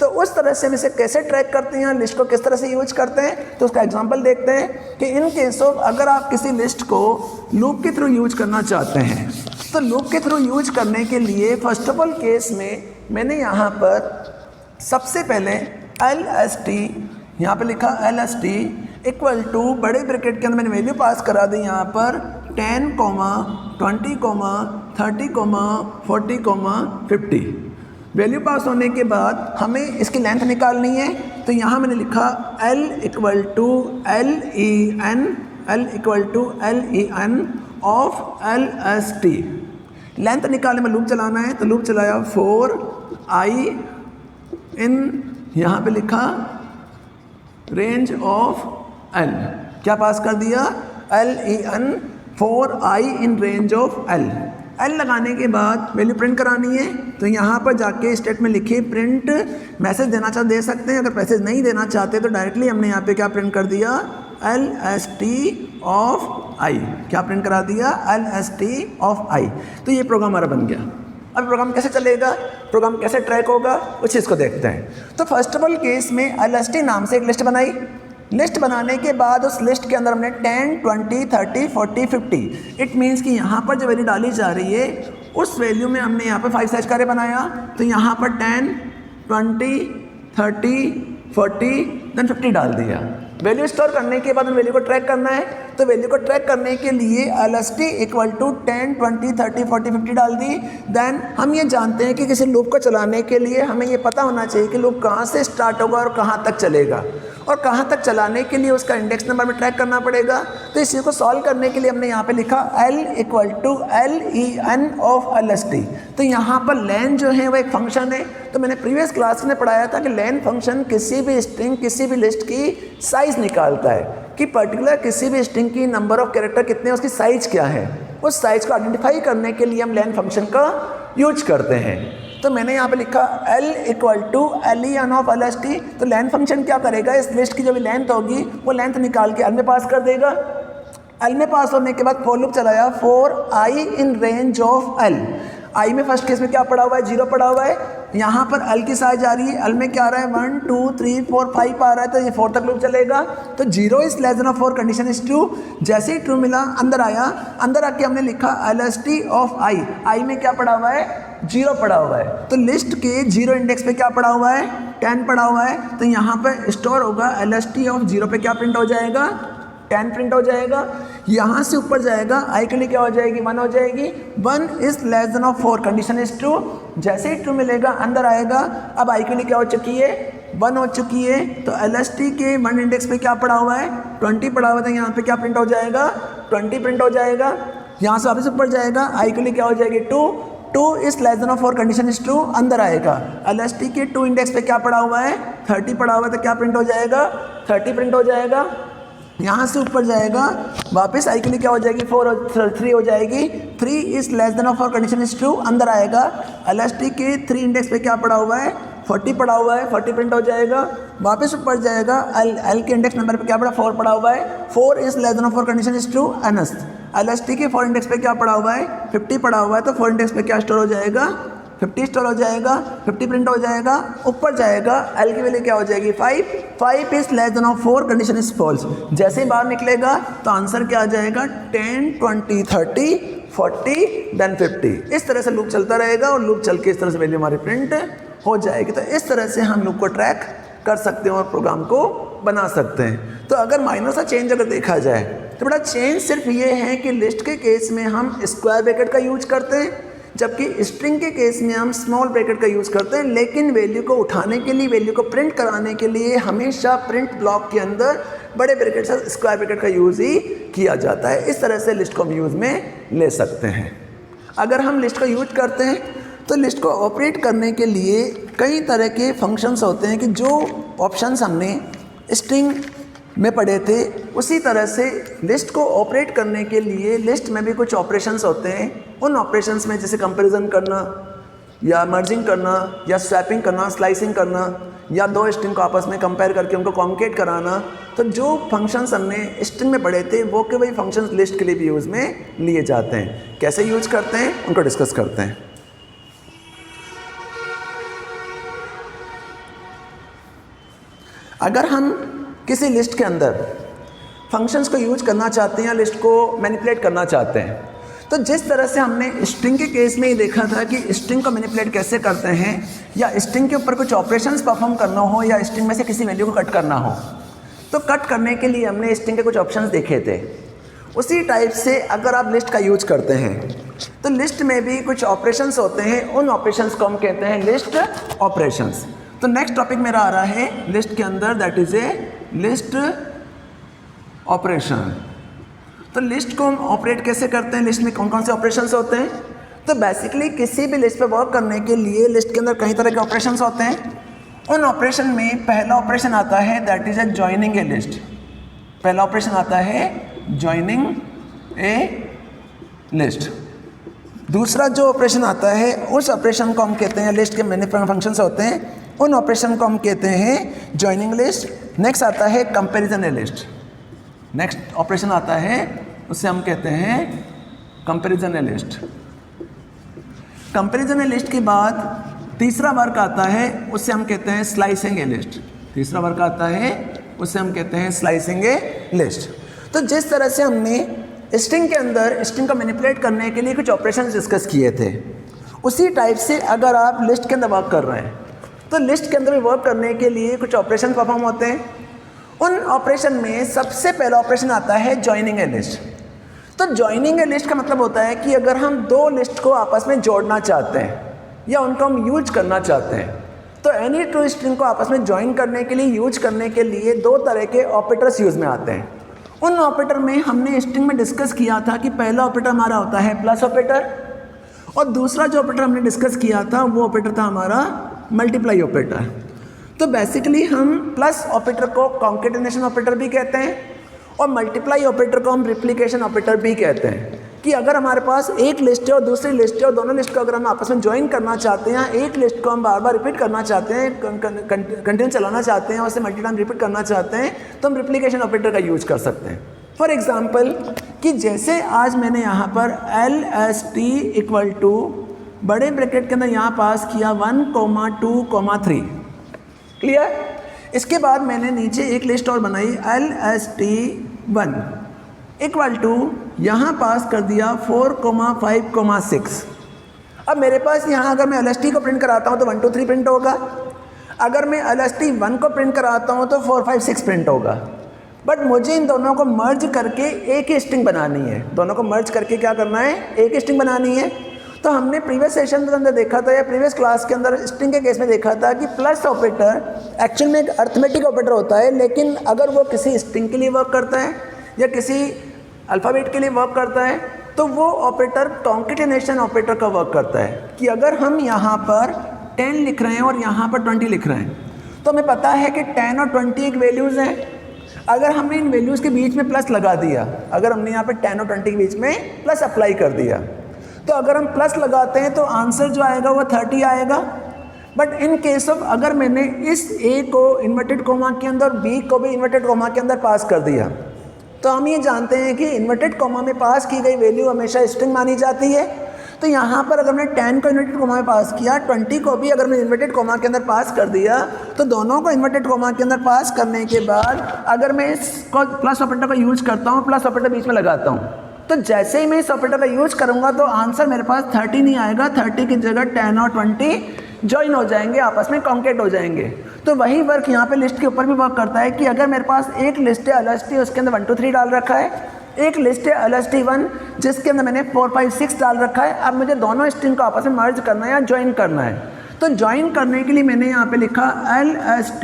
तो उस तरह से हम इसे कैसे ट्रैक करते हैं, लिस्ट को किस तरह से यूज करते हैं, तो उसका एग्जांपल देखते हैं कि इन केस ऑफ अगर आप किसी लिस्ट को लूप के थ्रू यूज करना चाहते हैं, तो लूप के थ्रू यूज करने के लिए फर्स्ट ऑफ ऑल केस में मैंने यहाँ पर सबसे पहले LST यहाँ पे लिखा LST इक्वल टू बड़े ब्रैकेट के अंदर मैंने वैल्यू पास करा दी यहाँ पर 10, 20, 30, 40, 50। वैल्यू पास होने के बाद हमें इसकी लेंथ निकालनी है, तो यहाँ मैंने लिखा L equal to LEN of LST। Length निकालने में लूप चलाना है, तो लूप चलाया 4i इन यहाँ पे लिखा रेंज ऑफ L, क्या पास कर दिया LEN 4i in range of L लगाने के बाद वैल्यू प्रिंट करानी है, तो यहाँ पर जाके स्टेट में लिखिए प्रिंट मैसेज देना चाहते दे सकते हैं, अगर मैसेज नहीं देना चाहते तो डायरेक्टली हमने यहाँ पे क्या प्रिंट कर दिया LST ऑफ I, क्या प्रिंट करा दिया LST ऑफ I। तो ये प्रोग्राम हमारा बन गया। अब प्रोग्राम कैसे चलेगा, प्रोग्राम कैसे ट्रैक होगा, उस चीज़ को देखते हैं। तो फर्स्ट ऑफ ऑल केस में LST नाम से एक लिस्ट बनाई, लिस्ट बनाने के बाद उस लिस्ट के अंदर हमने 10, 20, 30, 40, 50 इट मीन्स कि यहाँ पर जो वैल्यू डाली जा रही है उस वैल्यू में हमने यहाँ पर 5 साइज का अरे बनाया, तो यहाँ पर 10, 20, 30, 40 देन 50 डाल दिया। वैल्यू स्टोर करने के बाद वैल्यू को ट्रैक करना है, तो वैल्यू को ट्रैक करने के लिए LST इक्वल टू 10, 20, 30, 40, 50 डाल दी। देन हम ये जानते हैं कि किसी लूप को चलाने के लिए हमें ये पता होना चाहिए कि लूप कहाँ से स्टार्ट होगा और कहाँ तक चलेगा, और कहाँ तक चलाने के लिए उसका इंडेक्स नंबर में ट्रैक करना पड़ेगा। तो इस चीज़ को सॉल्व करने के लिए हमने यहाँ पे लिखा L equal to LEN of LST। तो यहाँ पर लेन जो है वो एक फंक्शन है, तो मैंने प्रीवियस क्लास में पढ़ाया था कि लेन फंक्शन किसी भी स्ट्रिंग किसी भी लिस्ट की साइज निकालता है कि पर्टिकुलर किसी भी स्ट्रिंग की नंबर ऑफ कैरेक्टर कितने हैं, उसकी साइज क्या है। उस साइज को आइडेंटिफाई करने के लिए हम लेन फंक्शन का यूज करते हैं। तो मैंने यहाँ पे लिखा L equal to LEN of LST। तो लेंथ फंक्शन क्या करेगा, इस लिस्ट की जो भी लेंथ होगी वो लेंथ निकाल के L में पास कर देगा। L में पास होने के बाद फॉर लूप चलाया 4i in range of L। I में फर्स्ट केस में क्या पड़ा हुआ है, 0 पड़ा हुआ है। यहाँ पर L की साइज आ रही है, L में क्या आ रहा है 1, 2, 3, 4, 5 आ रहा है, तो ये 4 तक लूप चलेगा। तो 0 is less than of 4 condition is true. जैसे ही ट्रू मिला अंदर आया, अंदर आके हमने लिखा LST ऑफ I में क्या पड़ा हुआ है 0 पड़ा हुआ है। तो लिस्ट के 0 इंडेक्स पे क्या पड़ा हुआ है 10 पड़ा हुआ है, तो यहाँ पे स्टोर होगा LST ऑफ 0 पे क्या प्रिंट हो जाएगा 10 प्रिंट हो जाएगा। यहाँ से ऊपर जाएगा I के लिए क्या हो जाएगी 1 हो जाएगी। 1 is less than of 4 condition is true. जैसे ही ट्रू मिलेगा अंदर आएगा, अब I के लिए क्या हो चुकी है 1 हो चुकी है। तो LST के 1 इंडेक्स पे क्या पड़ा हुआ है 20 पड़ा हुआ था, यहाँ पे क्या प्रिंट हो जाएगा 20 प्रिंट हो जाएगा। यहाँ से वापस ऊपर जाएगा I के लिए क्या हो जाएगी 2 is less than of 4 condition is true. अंदर आएगा LST के 2 इंडेक्स पे क्या पड़ा हुआ है 30 पड़ा हुआ है, तो क्या प्रिंट हो जाएगा 30 प्रिंट हो जाएगा। यहाँ से ऊपर जाएगा वापस I के लिए क्या हो जाएगी 4 और 3 हो जाएगी। 3 is less than of 4 condition is true. अंदर आएगा LST के 3 इंडेक्स पे क्या पड़ा हुआ है 40 पड़ा हुआ है, 40 प्रिंट हो जाएगा। वापस ऊपर जाएगा L के इंडेक्स नंबर पे क्या पड़ा 4 पड़ा हुआ है, 4 is less than of 4 condition is true. LST के 4 इंडेक्स पे क्या पड़ा हुआ है 50 पड़ा हुआ है, तो 4 इंडेक्स पे क्या स्टोर हो जाएगा 50 स्टोर हो जाएगा, 50 प्रिंट हो जाएगा। ऊपर जाएगा L की वैल्यू क्या हो जाएगी 5 is less than of 4 condition is false. जैसे ही बाहर निकलेगा तो आंसर क्या आ जाएगा 10, 20, 30, 40 देन 50। इस तरह से लूप चलता रहेगा और लूप चल के इस तरह से वैल्यू हमारी प्रिंट हो जाएगी। तो इस तरह से हम लूप को ट्रैक कर सकते हैं और प्रोग्राम को बना सकते हैं। तो अगर माइनर सा चेंज अगर देखा जाए तो बड़ा चेंज सिर्फ ये है कि लिस्ट के केस में हम स्क्वायर ब्रैकेट का यूज करते हैं, जबकि स्ट्रिंग के केस में हम स्मॉल ब्रैकेट का यूज़ करते हैं। लेकिन वैल्यू को उठाने के लिए, वैल्यू को प्रिंट कराने के लिए हमेशा प्रिंट ब्लॉक के अंदर बड़े ब्रैकेट से स्क्वायर ब्रैकेट का यूज़ ही किया जाता है। इस तरह से लिस्ट को हम यूज़ में ले सकते हैं। अगर हम लिस्ट का यूज करते हैं तो लिस्ट को ऑपरेट करने के लिए कई तरह के फंक्शंस होते हैं कि जो ऑप्शंस हमने स्ट्रिंग में पढ़े थे, उसी तरह से लिस्ट को ऑपरेट करने के लिए लिस्ट में भी कुछ ऑपरेशंस होते हैं। उन ऑपरेशंस में जैसे कंपैरिजन करना या मर्जिंग करना या स्वैपिंग करना, स्लाइसिंग करना, या दो स्ट्रिंग को आपस में कंपेयर करके उनको कॉन्केट कराना। तो जो फंक्शंस हमने स्ट्रिंग में पढ़े थे वो के वही फंक्शंस लिस्ट के लिए भी यूज़ में लिए जाते हैं। कैसे यूज करते हैं उनको डिस्कस करते हैं। अगर हम किसी लिस्ट के अंदर फंक्शंस को यूज करना चाहते हैं या लिस्ट को मैनिपुलेट करना चाहते हैं, तो जिस तरह से हमने स्ट्रिंग के केस में ही देखा था कि स्ट्रिंग को मैनिपुलेट कैसे करते हैं, या स्ट्रिंग के ऊपर कुछ ऑपरेशंस परफॉर्म करना हो या स्ट्रिंग में से किसी वैल्यू को कट करना हो, तो कट करने के लिए हमने स्ट्रिंग के कुछ ऑप्शंस देखे थे। उसी टाइप से अगर आप लिस्ट का यूज करते हैं तो लिस्ट में भी कुछ ऑपरेशंस होते हैं, उन ऑपरेशंस को हम कहते हैं लिस्ट ऑपरेशंस। तो नेक्स्ट टॉपिक मेरा आ रहा है लिस्ट के अंदर, that is a list operation. तो लिस्ट को हम ऑपरेट कैसे करते हैं, लिस्ट में कौन कौन से ऑपरेशंस होते हैं? तो बेसिकली किसी भी लिस्ट पे वर्क करने के लिए लिस्ट के अंदर कई तरह के ऑपरेशंस होते हैं। उन ऑपरेशन में पहला ऑपरेशन आता है that is a joining A list. पहला ऑपरेशन आता है जॉइनिंग ए लिस्ट। दूसरा जो ऑपरेशन आता है उस ऑपरेशन को हम कहते हैं, लिस्ट के मैनी फंक्शंस होते हैं, उन ऑपरेशन को हम कहते हैं जॉइनिंग लिस्ट। नेक्स्ट आता है कंपैरिजन ए लिस्ट। नेक्स्ट ऑपरेशन आता है उसे हम कहते हैं कंपैरिजन ए लिस्ट। कंपैरिजन ए लिस्ट के बाद तीसरा वर्क आता है, उसे हम कहते हैं स्लाइसिंग ए लिस्ट। तीसरा वर्क आता है उसे हम कहते हैं स्लाइसिंग ए लिस्ट। तो जिस तरह से हमने स्ट्रिंग के अंदर स्ट्रिंग को मैनिपुलेट करने के लिए कुछ ऑपरेशंस डिस्कस किए थे, उसी टाइप से अगर आप लिस्ट के अंदर वर्क कर रहे हैं तो लिस्ट के अंदर भी वर्क करने के लिए कुछ ऑपरेशन परफॉर्म होते हैं। उन ऑपरेशन में सबसे पहला ऑपरेशन आता है जॉइनिंग ए लिस्ट। तो जॉइनिंग ए लिस्ट का मतलब होता है कि अगर हम दो लिस्ट को आपस में जोड़ना चाहते हैं या उनको हम यूज करना चाहते हैं, तो एनी टू स्ट्रिंग को आपस में ज्वाइन करने के लिए, यूज करने के लिए दो तरह के ऑपरेटर्स यूज में आते हैं। उन ऑपरेटर में हमने स्ट्रिंग में डिस्कस किया था कि पहला ऑपरेटर हमारा होता है प्लस ऑपरेटर, और दूसरा जो ऑपरेटर हमने डिस्कस किया था वो ऑपरेटर था हमारा मल्टीप्लाई ऑपरेटर। तो बेसिकली हम प्लस ऑपरेटर को कॉन्केटेनेशन ऑपरेटर भी कहते हैं और मल्टीप्लाई ऑपरेटर को हम रिप्लिकेशन ऑपरेटर भी कहते हैं। कि अगर हमारे पास एक लिस्ट है और दूसरी लिस्ट है और दोनों लिस्ट को अगर हम आपस में ज्वाइन करना चाहते हैं, एक लिस्ट को हम बार बार रिपीट करना चाहते हैं, कंटिन्यू चलाना चाहते हैं और उसे मल्टी टाइम रिपीट करना चाहते हैं, तो हम रिप्लिकेशन ऑपरेटर का यूज कर सकते हैं। फॉर एग्जाम्पल कि जैसे आज मैंने यहाँ पर LST इक्वल टू बड़े ब्रैकेट के अंदर यहाँ पास किया 1, 2, 3। क्लियर? इसके बाद मैंने नीचे एक लिस्ट और बनाई LST1 इक्वल टू यहाँ पास कर दिया 4, 5, 6। अब मेरे पास यहाँ अगर मैं LST को प्रिंट कराता हूँ तो 1, 2, 3 प्रिंट होगा। अगर मैं LST1 को प्रिंट कराता हूँ तो 4, 5, 6 प्रिंट होगा। बट मुझे इन दोनों को मर्ज करके एक ही स्ट्रिंग बनानी है। दोनों को मर्ज करके क्या करना है? एक ही स्ट्रिंग बनानी है। तो हमने प्रीवियस सेशन के अंदर देखा था या प्रीवियस क्लास के अंदर स्ट्रिंग के केस में देखा था कि प्लस ऑपरेटर एक्चुअल में एक अर्थमेटिक ऑपरेटर होता है, लेकिन अगर वो किसी स्ट्रिंग के लिए वर्क करता है या किसी अल्फ़ाबेट के लिए वर्क करता है तो वो ऑपरेटर कॉन्केटेनेशन ऑपरेटर का वर्क करता है। कि अगर हम यहाँ पर 10 लिख रहे हैं और यहाँ पर 20 लिख रहे हैं तो हमें पता है कि 10 और 20 एक वैल्यूज़ हैं। अगर हमने इन वैल्यूज़ के बीच में प्लस लगा दिया, अगर हमने यहाँ पर 10 और 20 के बीच में प्लस अप्लाई कर दिया, तो अगर हम प्लस लगाते हैं तो आंसर जो आएगा वो 30 आएगा। बट इन केस ऑफ अगर मैंने इस A को इन्वर्टेड कोमा के अंदर, B को भी इन्वर्टेड कोमा के अंदर पास कर दिया, तो हम ये जानते हैं कि इन्वर्टेड कोमा में पास की गई वैल्यू हमेशा स्ट्रिंग मानी जाती है। तो यहाँ पर अगर मैंने 10 को इन्वर्टेड कोमा में पास किया, 20 को भी अगर मैंने इन्वर्टेड कोमा के अंदर पास कर दिया, तो दोनों को इन्वर्टेड कोमा के अंदर पास करने के बाद अगर मैं इसको प्लस ऑपरेटर का यूज करता हूँ, प्लस ऑपरेटर बीच में लगाता हूँ, तो जैसे ही मैं इस ऑपरेटर का यूज करूँगा तो आंसर मेरे पास 30 नहीं आएगा। 30 की जगह 10 और 20 ज्वाइन हो जाएंगे, आपस में कॉन्केट हो जाएंगे। तो वही वर्क यहाँ पे लिस्ट के ऊपर भी वर्क करता है कि अगर मेरे पास एक लिस्ट है LST, उसके अंदर 1, 2, 3 डाल रखा है, एक लिस्ट है LST1 जिसके अंदर मैंने 4, 5, 6 डाल रखा है। अब मुझे दोनों स्ट्रिंग को आपस में मर्ज करना है या ज्वाइन करना है। तो ज्वाइन करने के लिए मैंने यहाँ पे लिखा LST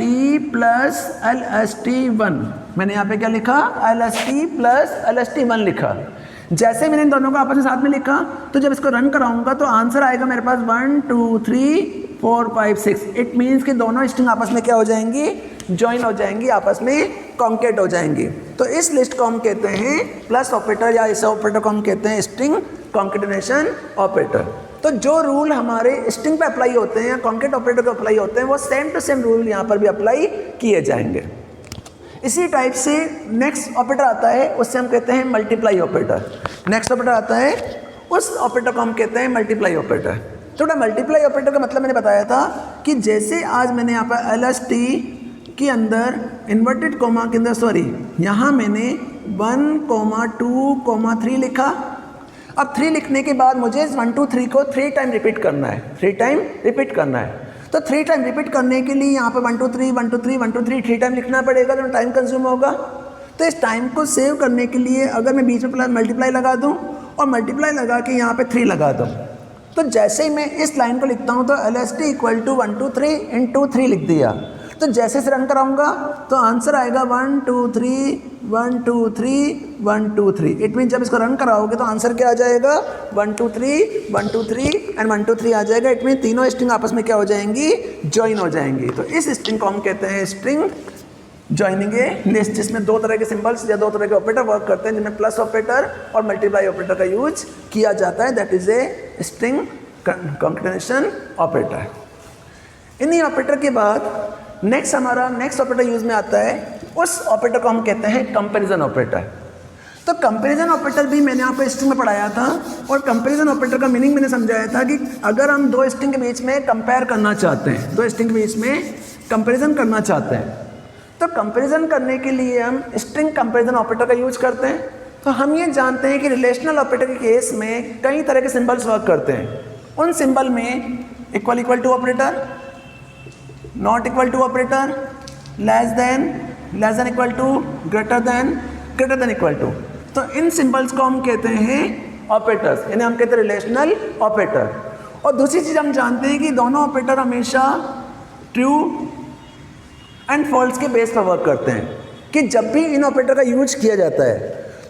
प्लस LST1। मैंने यहाँ पे क्या लिखा? LST प्लस LST1 लिखा। जैसे मैंने इन दोनों को आपस में साथ में लिखा तो जब इसको रन कराऊंगा तो आंसर आएगा मेरे पास 1, 2, 3, 4, 5, 6। इट मीन्स कि दोनों स्ट्रिंग आपस में क्या हो जाएंगी? ज्वाइन हो जाएंगी, आपस में कॉन्केट हो जाएंगी। तो इस लिस्ट को हम कहते हैं प्लस ऑपरेटर, या इस ऑपरेटर को हम कहते हैं स्ट्रिंग कॉन्केटेनेशन ऑपरेटर। तो जो रूल हमारे स्ट्रिंग पे अप्लाई होते हैं या कॉन्केट ऑपरेटर को अप्लाई होते हैं, वो सेम टू सेम रूल यहाँ पर भी अप्लाई किए जाएंगे। इसी टाइप से नेक्स्ट ऑपरेटर आता है, उससे हम कहते हैं मल्टीप्लाई ऑपरेटर। नेक्स्ट ऑपरेटर आता है, उस ऑपरेटर को हम कहते हैं मल्टीप्लाई ऑपरेटर। तो मल्टीप्लाई ऑपरेटर का मतलब मैंने बताया था कि जैसे आज मैंने यहाँ पर LST के अंदर इन्वर्टेड कॉमा के अंदर यहाँ मैंने 1,2,3 लिखा। अब 3 लिखने के बाद मुझे 1 2 3 को 3 टाइम रिपीट करना है, 3 टाइम रिपीट करना है। तो 3 टाइम रिपीट करने के लिए यहाँ पे 1 2 3 1 2 3 1 2 3 3 टाइम लिखना पड़ेगा, तो टाइम कंज्यूम होगा। तो इस टाइम को सेव करने के लिए अगर मैं बीच में मल्टीप्लाई लगा दूँ और मल्टीप्लाई लगा के यहाँ पे 3 लगा दूँ, तो जैसे ही मैं इस लाइन को लिखता हूँ तो LST इक्वल टू 1 2 3 इंटू 3 लिख दिया। तो जैसे से रन कराऊंगा तो आंसर आएगा 1 2 3 1 2 3 1 2 3। इट मीन जब इसको रन कराओगे तो आंसर क्या आ जाएगा 1 2 3 1 2 3 एंड 1 2 3 आ जाएगा। इट मीन तीनों स्ट्रिंग आपस में क्या हो जाएंगी, ज्वाइन हो जाएंगी। तो इस स्ट्रिंग को हम कहते हैं स्ट्रिंग ज्वाइनिंग ए लिस्ट, जिसमें 2 तरह के सिंबल्स या 2 तरह के ऑपरेटर वर्क करते हैं, जिनमें प्लस ऑपरेटर और मल्टीप्लाई ऑपरेटर का यूज किया जाता है। That is a string concatenation operator. इन्हीं ऑपरेटर के बाद नेक्स्ट ऑपरेटर यूज में आता है, उस ऑपरेटर को हम कहते हैं कंपैरिजन ऑपरेटर। तो कंपैरिजन ऑपरेटर भी मैंने यहाँ पे स्ट्रिंग में पढ़ाया था, और कंपैरिजन ऑपरेटर का मीनिंग मैंने समझाया था कि अगर हम 2 स्ट्रिंग के बीच में कंपेयर करना चाहते हैं, 2 स्ट्रिंग के बीच में कंपैरिजन करना चाहते हैं, तो कंपैरिजन करने के लिए हम स्ट्रिंग कंपैरिजन ऑपरेटर का यूज करते हैं। तो हम ये जानते हैं कि रिलेशनल ऑपरेटर के केस में कई तरह के सिंबल्स वर्क करते हैं। उन सिंबल में equal to operator, not equal to operator, less than equal to, greater than equal to. तो इन सिंबल्स को हम कहते हैं ऑपरेटर्स, इन्हें हम कहते हैं रिलेशनल ऑपरेटर। और दूसरी चीज़ हम जानते हैं कि दोनों ऑपरेटर हमेशा ट्रू एंड फॉल्स के बेस पर वर्क करते हैं, कि जब भी इन ऑपरेटर का यूज किया जाता है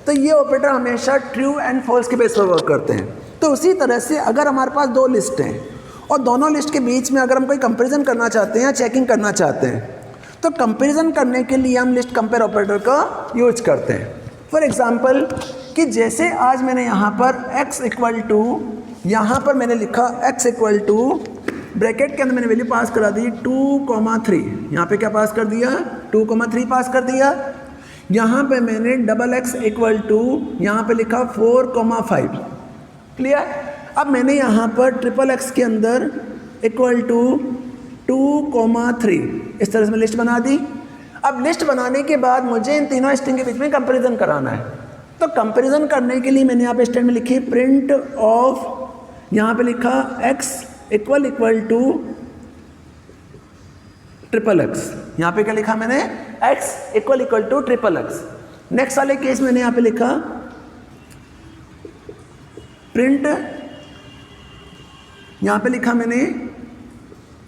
तो ये ऑपरेटर हमेशा ट्रू एंड फॉल्स के बेस पर वर्क करते हैं। तो उसी तरह से अगर हमारे पास 2 लिस्ट हैं और दोनों लिस्ट के बीच में अगर हम कोई कंपैरिजन करना चाहते हैं या चेकिंग करना चाहते हैं, तो कंपैरिजन करने के लिए हम लिस्ट कंपेयर ऑपरेटर का यूज करते हैं। फॉर एग्जांपल कि जैसे आज मैंने यहाँ पर x इक्वल टू, यहाँ पर मैंने लिखा x इक्वल टू, ब्रैकेट के अंदर मैंने वैल्यू पास करा दी 2,3, यहाँ पे क्या पास कर दिया 2,3 पास कर दिया। यहाँ पे मैंने XX इक्वल टू, यहाँ पे लिखा 4,5। क्लियर। अब मैंने यहाँ पर XXX के अंदर इक्वल टू 2,3 इस तरह से मैं लिस्ट बना दी। अब लिस्ट बनाने के बाद मुझे इन तीनों स्ट्रिंग के बीच में कंपैरिजन कराना है। तो कंपैरिजन करने के लिए मैंने यहाँ पे स्टेटमेंट लिखी प्रिंट ऑफ, यहाँ पे लिखा x इक्वल टू XXX। यहाँ पे क्या लिखा मैंने, x equal to XXX। Next वाले केस मैंने यहाँ पे लिखा प्रिंट, यहाँ पे लिखा मैंने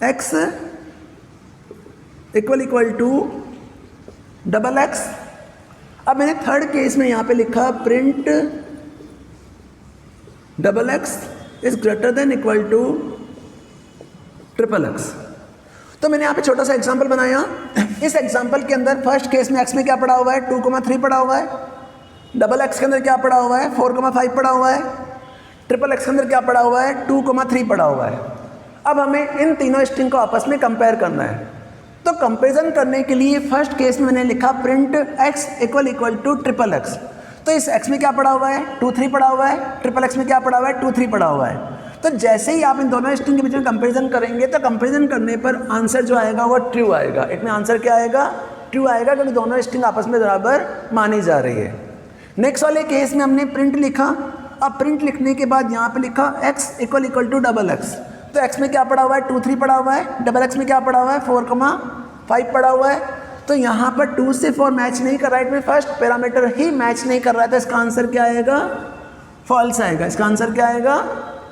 x इक्वल टू XX। अब मैंने थर्ड केस में यहाँ पे लिखा print XX is greater than equal to XXX। तो मैंने यहाँ पे छोटा सा एग्जांपल बनाया। इस एग्जांपल के अंदर फर्स्ट केस में x में क्या पड़ा हुआ है 2,3 पड़ा हुआ है, XX के अंदर क्या पड़ा हुआ है 4,5 पड़ा हुआ है, XXX के अंदर क्या पड़ा हुआ है 2,3 पड़ा हुआ है। अब हमें इन तीनों स्ट्रिंग को आपस में कंपेयर करना है। तो कंपेरिजन करने के लिए फर्स्ट केस में मैंने लिखा print x equal to XXX। तो इस x में क्या पड़ा हुआ है 2,3 पड़ा हुआ है, XXX में क्या पड़ा हुआ है 2,3 पड़ा हुआ है। तो जैसे ही आप इन दोनों स्ट्रिंग के बीच में कंपेरिजन करेंगे तो कंपेरिजन करने पर आंसर जो आएगा वो ट्रू आएगा। इसमें आंसर क्या आएगा, ट्रू आएगा, क्योंकि दोनों स्ट्रिंग आपस में बराबर मानी जा रही है। नेक्स्ट वाले केस में हमने प्रिंट लिखा। अब प्रिंट लिखने के बाद यहाँ पे लिखा x इक्वल टू XX। तो x में क्या पड़ा हुआ है 2,3 पड़ा हुआ है, XX में क्या पड़ा हुआ है 4,5 पड़ा हुआ है। तो यहाँ पर 2 से 4 मैच नहीं कर रहा है, इसमें फर्स्ट पैरामीटर ही मैच नहीं कर रहा है, तो इसका आंसर क्या आएगा, फॉल्स आएगा। इसका आंसर क्या आएगा,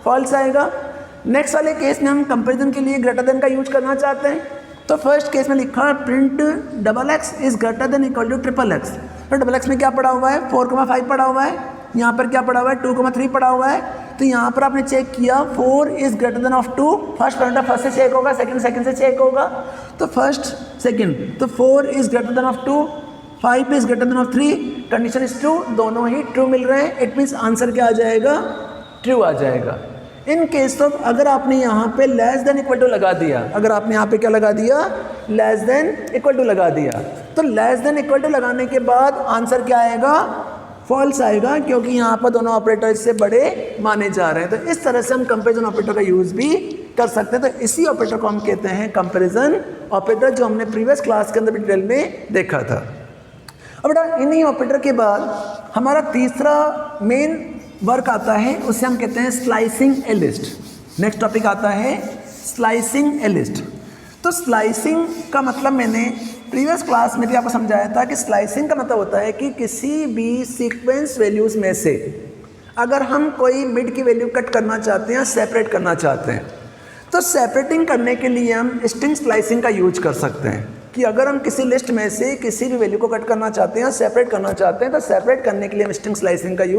फॉल्स आएगा। नेक्स्ट वाले केस में हम कंपैरिजन के लिए ग्रेटर देन का यूज करना चाहते हैं। तो फर्स्ट केस में लिखा print XX is greater than equal to XXX। तो XX में क्या पड़ा हुआ है 4,5 पड़ा हुआ है, यहाँ पर क्या पड़ा हुआ है 2,3 पड़ा हुआ है। तो यहाँ पर आपने चेक किया 4 is greater then of 2, first parameter first से चेक होगा, सेकंड से चेक होगा। तो फर्स्ट सेकंड, तो 4 is greater then of 2, 5 is greater then of 3, condition is true, दोनों ही ट्रू मिल रहे हैं। इट मीन्स आंसर क्या आ जाएगा, ट्रू आ जाएगा। इन केस ऑफ अगर आपने यहाँ पे लेस देन इक्वल टू लगा दिया, अगर आपने यहाँ पे क्या लगा दिया, लेस देन इक्वल टू लगा दिया, तो लेस देन इक्वल टू लगाने के बाद आंसर क्या आएगा, फॉल्स आएगा, क्योंकि यहाँ पर दोनों ऑपरेटर इससे बड़े माने जा रहे हैं। तो इस तरह से हम कंपैरिजन ऑपरेटर का यूज़ भी कर सकते हैं। तो इसी ऑपरेटर को हम कहते हैं कंपैरिजन ऑपरेटर, जो हमने प्रीवियस क्लास के अंदर भी डिटेल में देखा था। अब बेटा इन्हीं ऑपरेटर के बाद हमारा तीसरा मेन वर्क आता है, उसे हम कहते हैं स्लाइसिंग ए लिस्ट। नेक्स्ट टॉपिक आता है स्लाइसिंग ए लिस्ट। तो स्लाइसिंग का मतलब मैंने प्रीवियस क्लास में भी आपको समझाया था कि स्लाइसिंग का मतलब होता है कि किसी भी सीक्वेंस वैल्यूज में से अगर हम कोई मिड की वैल्यू कट करना चाहते हैं, सेपरेट करना चाहते हैं, तो सेपरेटिंग करने के लिए हम स्ट्रिंग स्लाइसिंग का यूज कर सकते हैं कि अगर हम किसी लिस्ट में से किसी भी वैल्यू को कट करना चाहते हैं, सेपरेट करना चाहते हैं, तो सेपरेट करने के लिए हम स्ट्रिंग स्लाइसिंग का यूज